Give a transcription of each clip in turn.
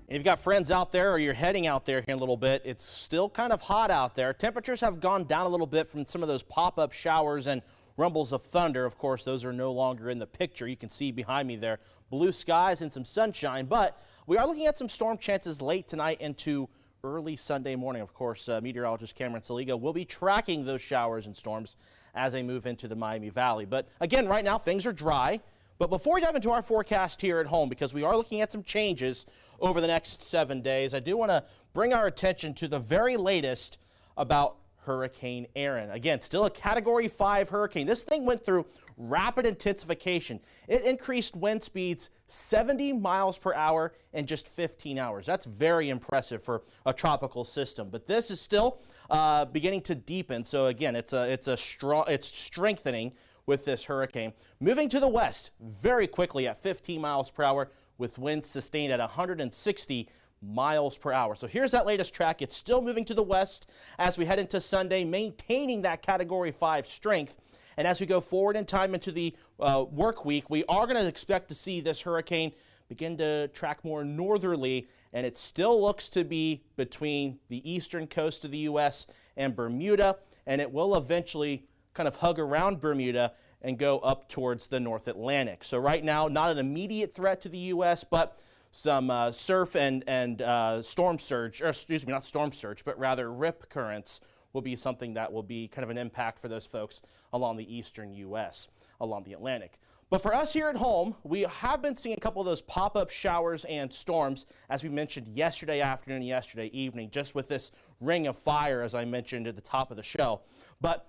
If you've got friends out there or you're heading out there here in a little bit, it's still kind of hot out there. Temperatures have gone down a little bit from some of those pop-up showers and rumbles of thunder. Of course, those are no longer in the picture. You can see behind me there blue skies and some sunshine, but we are looking at some storm chances late tonight into early Sunday morning. Of course, meteorologist Cameron Saliga will be tracking those showers and storms as they move into the Miami Valley. But again, right now things are dry. But before we dive into our forecast here at home, because we are looking at some changes over the next 7 days, I do want to bring our attention to the very latest about Hurricane Erin. Again, still a Category 5 hurricane. This thing went through rapid intensification. It increased wind speeds 70 miles per hour in just 15 hours. That's very impressive for a tropical system. But this is still beginning to deepen. So again, it's strengthening with this hurricane. Moving to the west very quickly at 15 miles per hour with winds sustained at 160 miles per hour. So here's that latest track. It's still moving to the west as we head into Sunday, maintaining that Category 5 strength. And as we go forward in time into the work week, we are going to expect to see this hurricane begin to track more northerly, and it still looks to be between the eastern coast of the U.S. and Bermuda, and it will eventually kind of hug around Bermuda and go up towards the North Atlantic. So right now, not an immediate threat to the U.S., but some surf and storm surge, or excuse me, not storm surge, but rather rip currents will be something that will be kind of an impact for those folks along the eastern U.S., along the Atlantic. But for us here at home, we have been seeing a couple of those pop-up showers and storms, as we mentioned yesterday afternoon, yesterday evening, just with this ring of fire, as I mentioned at the top of the show. But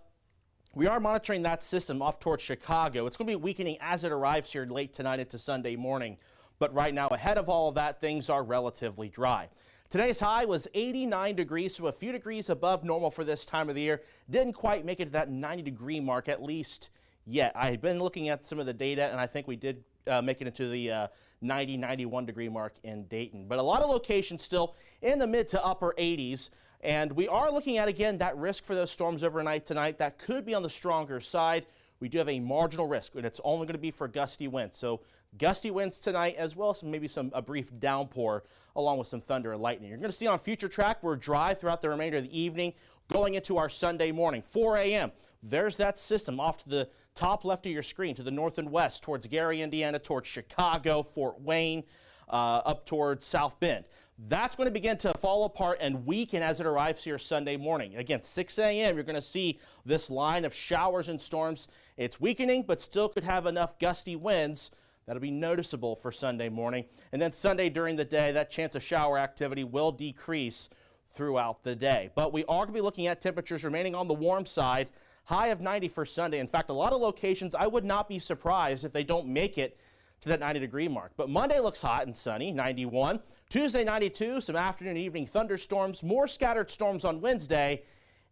we are monitoring that system off towards Chicago. It's going to be weakening as it arrives here late tonight into Sunday morning. But right now, ahead of all of that, things are relatively dry. Today's high was 89 degrees, so a few degrees above normal for this time of the year. Didn't quite make it to that 90-degree mark, at least yet. I had been looking at some of the data, and I think we did make it into the 90, 91-degree mark in Dayton. But a lot of locations still in the mid to upper 80s. And we are looking at, again, that risk for those storms overnight tonight. That could be on the stronger side. We do have a marginal risk, and it's only going to be for gusty winds. So gusty winds tonight, as well as maybe a brief downpour along with some thunder and lightning. You're going to see on future track, we're dry throughout the remainder of the evening, going into our Sunday morning, 4 a.m. There's that system off to the top left of your screen, to the north and west, towards Gary, Indiana, towards Chicago, Fort Wayne, up towards South Bend. That's going to begin to fall apart and weaken as it arrives here Sunday morning. Again, 6 a.m., you're going to see this line of showers and storms. It's weakening, but still could have enough gusty winds that'll be noticeable for Sunday morning. And then Sunday during the day, that chance of shower activity will decrease throughout the day. But we are going to be looking at temperatures remaining on the warm side, high of 90 for Sunday. In fact, a lot of locations, I would not be surprised if they don't make it to that 90-degree mark. But Monday looks hot and sunny, 91. Tuesday, 92, some afternoon and evening thunderstorms, more scattered storms on Wednesday,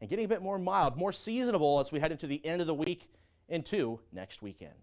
and getting a bit more mild, more seasonable as we head into the end of the week into next weekend.